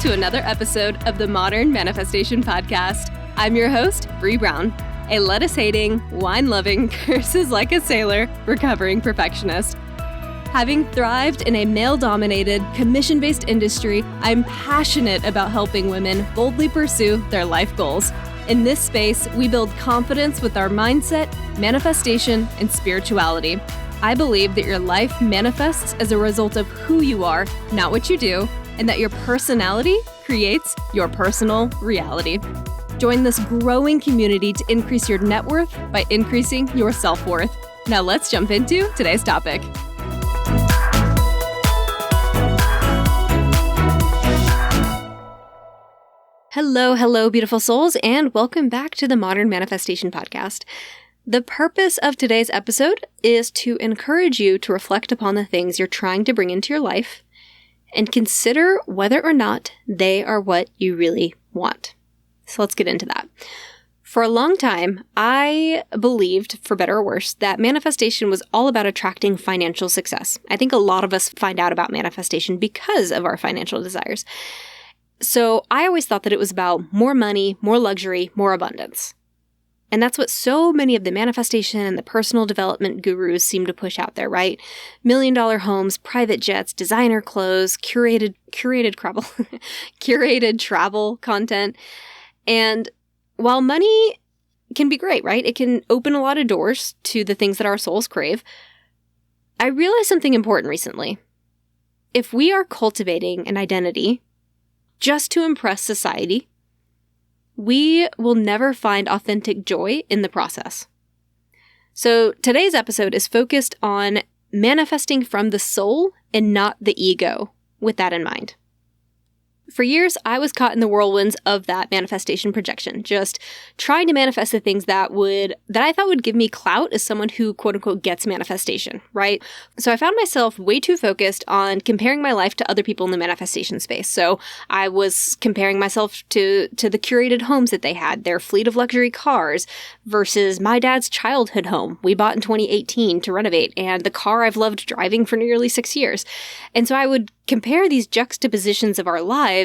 to another episode of the Modern Manifestation Podcast. I'm your host, Bree Brown, a lettuce-hating, wine-loving, curses like a sailor, recovering perfectionist. Having thrived in a male-dominated, commission-based industry, I'm passionate about helping women boldly pursue their life goals. In this space, we build confidence with our mindset, manifestation, and spirituality. I believe that your life manifests as a result of who you are, not what you do, and that your personality creates your personal reality. Join this growing community to increase your net worth by increasing your self-worth. Now let's jump into today's topic. Hello, beautiful souls, and welcome back to the Modern Manifestation Podcast. The purpose of today's episode is to encourage you to reflect upon the things you're trying to bring into your life and consider whether or not they are what you really want. So let's get into that. For a long time, I believed, for better or worse, that manifestation was all about attracting financial success. I think a lot of us find out about manifestation because of our financial desires. So I always thought that it was about more money, more luxury, more abundance. And that's what so many of the manifestation and the personal development gurus seem to push out there, right? $1 million homes, private jets, designer clothes, curated travel content. And while money can be great, right? It can open a lot of doors to the things that our souls crave. I realized something important recently. If we are cultivating an identity just to impress society, we will never find authentic joy in the process. So today's episode is focused on manifesting from the soul and not the ego, with that in mind. For years, I was caught in the whirlwinds of that manifestation projection, just trying to manifest the things that I thought would give me clout as someone who, quote unquote, gets manifestation, right? So I found myself way too focused on comparing my life to other people in the manifestation space. So I was comparing myself to the curated homes that they had, their fleet of luxury cars, versus my dad's childhood home we bought in 2018 to renovate, and the car I've loved driving for nearly 6 years. And so I would compare these juxtapositions of our lives,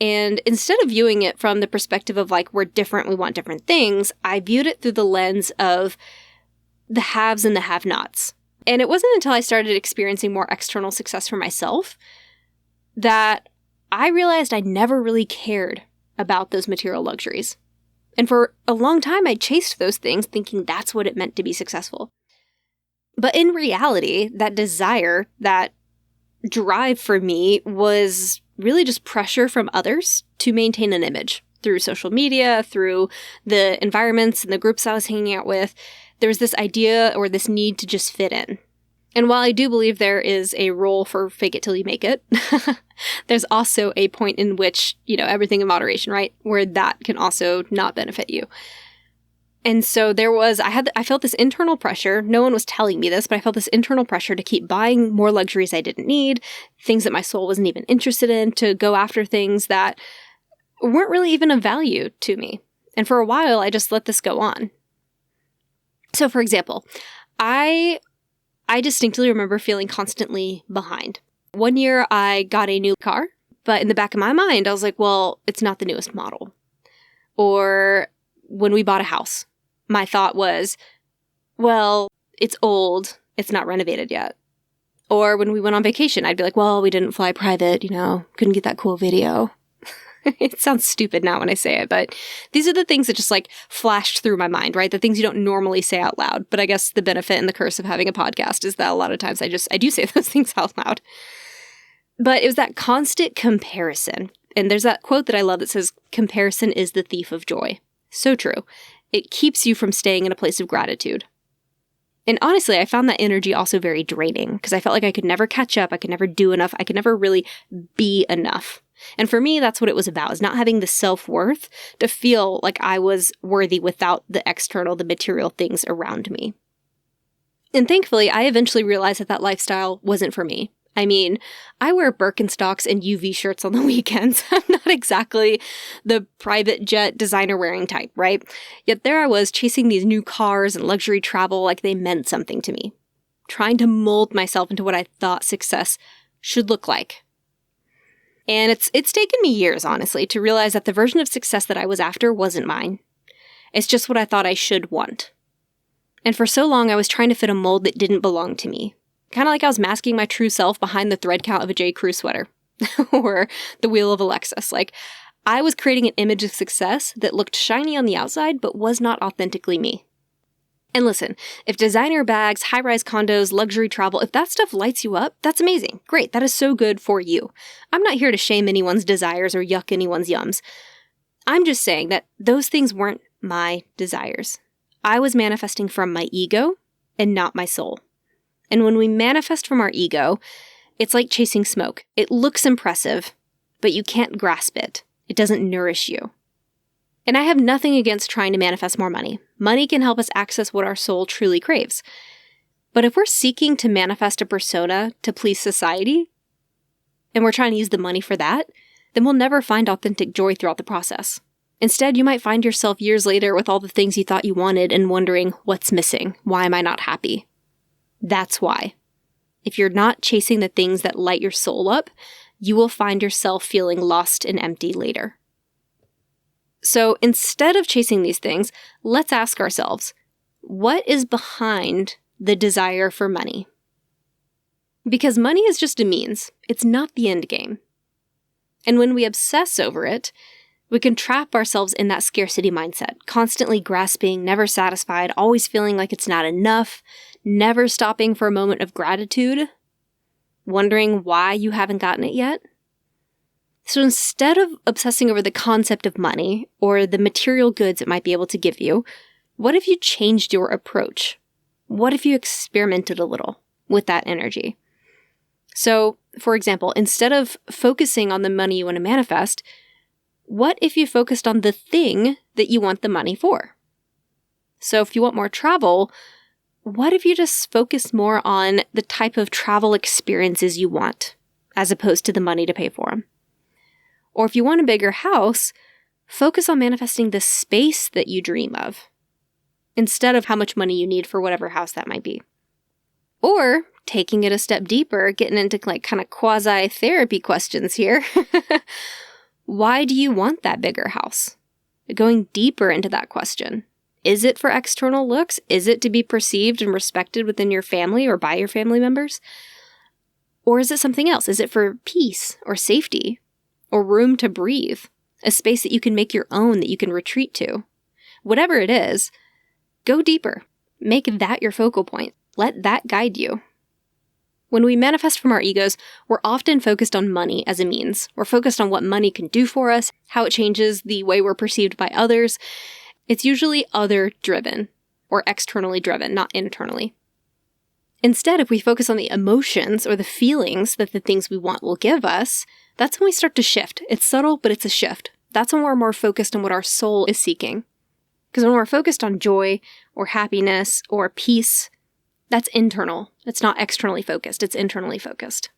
and instead of viewing it from the perspective of like, we're different, we want different things, I viewed it through the lens of the haves and the have-nots. And it wasn't until I started experiencing more external success for myself that I realized I never really cared about those material luxuries. And for a long time, I chased those things thinking that's what it meant to be successful. But in reality, that desire, that drive for me was really just pressure from others to maintain an image through social media, through the environments and the groups I was hanging out with. There was this idea or this need to just fit in. And while I do believe there is a role for fake it till you make it, there's also a point in which, everything in moderation, right? Where that can also not benefit you. And so I felt this internal pressure. No one was telling me this, but I felt this internal pressure to keep buying more luxuries I didn't need, things that my soul wasn't even interested in, to go after things that weren't really even of value to me. And for a while, I just let this go on. So for example, I distinctly remember feeling constantly behind. One year I got a new car, but in the back of my mind, I was like, well, it's not the newest model. Or when we bought a house, my thought was, well, it's old, it's not renovated yet. Or when we went on vacation, I'd be like, well, we didn't fly private, couldn't get that cool video. It sounds stupid now when I say it, but these are the things that just like flashed through my mind, right? The things you don't normally say out loud. But I guess the benefit and the curse of having a podcast is that a lot of times I do say those things out loud. But it was that constant comparison. And there's that quote that I love that says, comparison is the thief of joy. So true. It keeps you from staying in a place of gratitude. And honestly, I found that energy also very draining because I felt like I could never catch up. I could never do enough. I could never really be enough. And for me, that's what it was about, is not having the self-worth to feel like I was worthy without the external, the material things around me. And thankfully, I eventually realized that lifestyle wasn't for me. I mean, I wear Birkenstocks and UV shirts on the weekends. I'm not exactly the private jet designer wearing type, right? Yet there I was chasing these new cars and luxury travel like they meant something to me, trying to mold myself into what I thought success should look like. And it's taken me years, honestly, to realize that the version of success that I was after wasn't mine. It's just what I thought I should want. And for so long, I was trying to fit a mold that didn't belong to me. Kind of like I was masking my true self behind the thread count of a J. Crew sweater. Or the wheel of a Lexus. Like, I was creating an image of success that looked shiny on the outside, but was not authentically me. And listen, if designer bags, high-rise condos, luxury travel, if that stuff lights you up, that's amazing. Great, that is so good for you. I'm not here to shame anyone's desires or yuck anyone's yums. I'm just saying that those things weren't my desires. I was manifesting from my ego and not my soul. And when we manifest from our ego, it's like chasing smoke. It looks impressive, but you can't grasp it. It doesn't nourish you. And I have nothing against trying to manifest more money. Money can help us access what our soul truly craves. But if we're seeking to manifest a persona to please society, and we're trying to use the money for that, then we'll never find authentic joy throughout the process. Instead, you might find yourself years later with all the things you thought you wanted and wondering, what's missing? Why am I not happy? That's why. If you're not chasing the things that light your soul up, you will find yourself feeling lost and empty later. So instead of chasing these things, let's ask ourselves, what is behind the desire for money? Because money is just a means. It's not the end game. And when we obsess over it, we can trap ourselves in that scarcity mindset, constantly grasping, never satisfied, always feeling like it's not enough, never stopping for a moment of gratitude, wondering why you haven't gotten it yet. So instead of obsessing over the concept of money or the material goods it might be able to give you, what if you changed your approach? What if you experimented a little with that energy? So, for example, instead of focusing on the money you want to manifest, what if you focused on the thing that you want the money for? So if you want more travel, what if you just focus more on the type of travel experiences you want, as opposed to the money to pay for them? Or if you want a bigger house, focus on manifesting the space that you dream of, instead of how much money you need for whatever house that might be. Or, taking it a step deeper, getting into like kind of quasi-therapy questions here, why do you want that bigger house? Going deeper into that question. Is it for external looks? Is it to be perceived and respected within your family or by your family members? Or is it something else? Is it for peace or safety or room to breathe? A space that you can make your own, that you can retreat to? Whatever it is, go deeper. Make that your focal point. Let that guide you. When we manifest from our egos, we're often focused on money as a means. We're focused on what money can do for us, how it changes the way we're perceived by others. It's usually other-driven or externally driven, not internally. Instead, if we focus on the emotions or the feelings that the things we want will give us, that's when we start to shift. It's subtle, but it's a shift. That's when we're more focused on what our soul is seeking. Because when we're focused on joy or happiness or peace, that's internal. It's not externally focused. It's internally focused.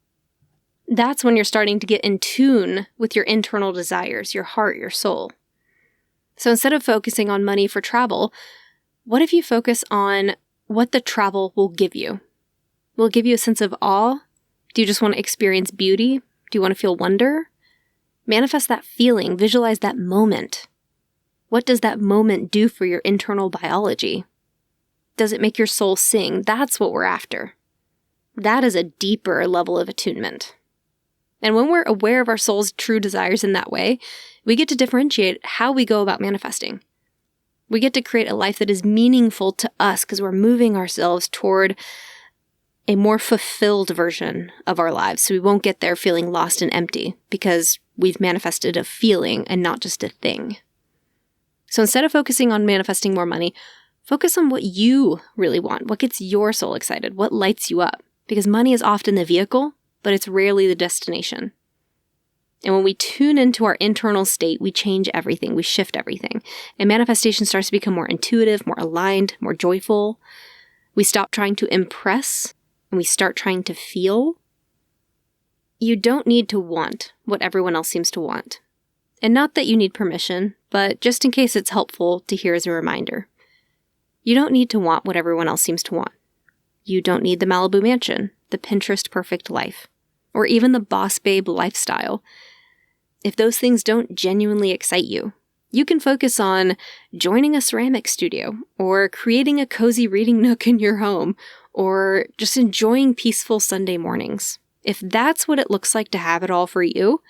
That's when you're starting to get in tune with your internal desires, your heart, your soul. So instead of focusing on money for travel, what if you focus on what the travel will give you? Will it give you a sense of awe? Do you just want to experience beauty? Do you want to feel wonder? Manifest that feeling. Visualize that moment. What does that moment do for your internal biology? Does it make your soul sing? That's what we're after. That is a deeper level of attunement. And when we're aware of our soul's true desires in that way, we get to differentiate how we go about manifesting. We get to create a life that is meaningful to us because we're moving ourselves toward a more fulfilled version of our lives. So we won't get there feeling lost and empty because we've manifested a feeling and not just a thing. So instead of focusing on manifesting more money, focus on what you really want, what gets your soul excited, what lights you up. Because money is often the vehicle, but it's rarely the destination. And when we tune into our internal state, we change everything, we shift everything. And manifestation starts to become more intuitive, more aligned, more joyful. We stop trying to impress, and we start trying to feel. You don't need to want what everyone else seems to want. And not that you need permission, but just in case it's helpful to hear as a reminder. You don't need to want what everyone else seems to want. You don't need the Malibu mansion, the Pinterest perfect life, or even the boss babe lifestyle. if those things don't genuinely excite you. You can focus on joining a ceramic studio, or creating a cozy reading nook in your home, or just enjoying peaceful Sunday mornings. If that's what it looks like to have it all for you,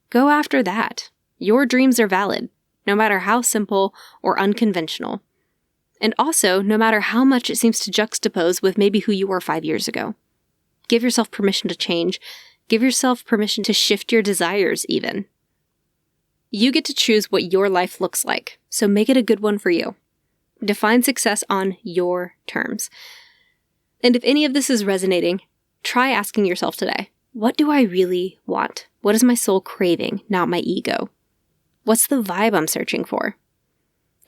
go after that. Your dreams are valid, no matter how simple or unconventional. And also, no matter how much it seems to juxtapose with maybe who you were 5 years ago. Give yourself permission to change. Give yourself permission to shift your desires, even. You get to choose what your life looks like, so make it a good one for you. Define success on your terms. And if any of this is resonating, try asking yourself today, what do I really want? What is my soul craving, not my ego? What's the vibe I'm searching for?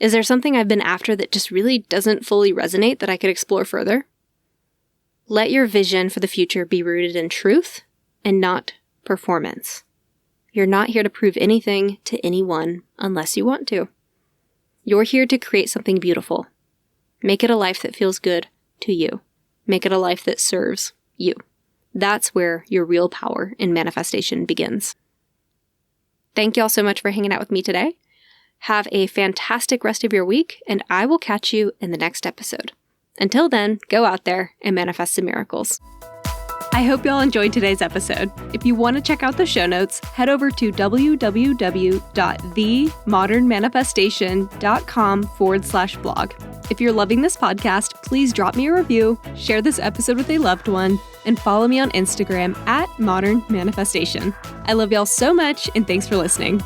Is there something I've been after that just really doesn't fully resonate that I could explore further? Let your vision for the future be rooted in truth and not performance. You're not here to prove anything to anyone unless you want to. You're here to create something beautiful. Make it a life that feels good to you. Make it a life that serves you. That's where your real power in manifestation begins. Thank you all so much for hanging out with me today. Have a fantastic rest of your week, and I will catch you in the next episode. Until then, go out there and manifest some miracles. I hope y'all enjoyed today's episode. If you want to check out the show notes, head over to www.themodernmanifestation.com/blog. If you're loving this podcast, please drop me a review, share this episode with a loved one, and follow me on Instagram @modernmanifestation. I love y'all so much, and thanks for listening.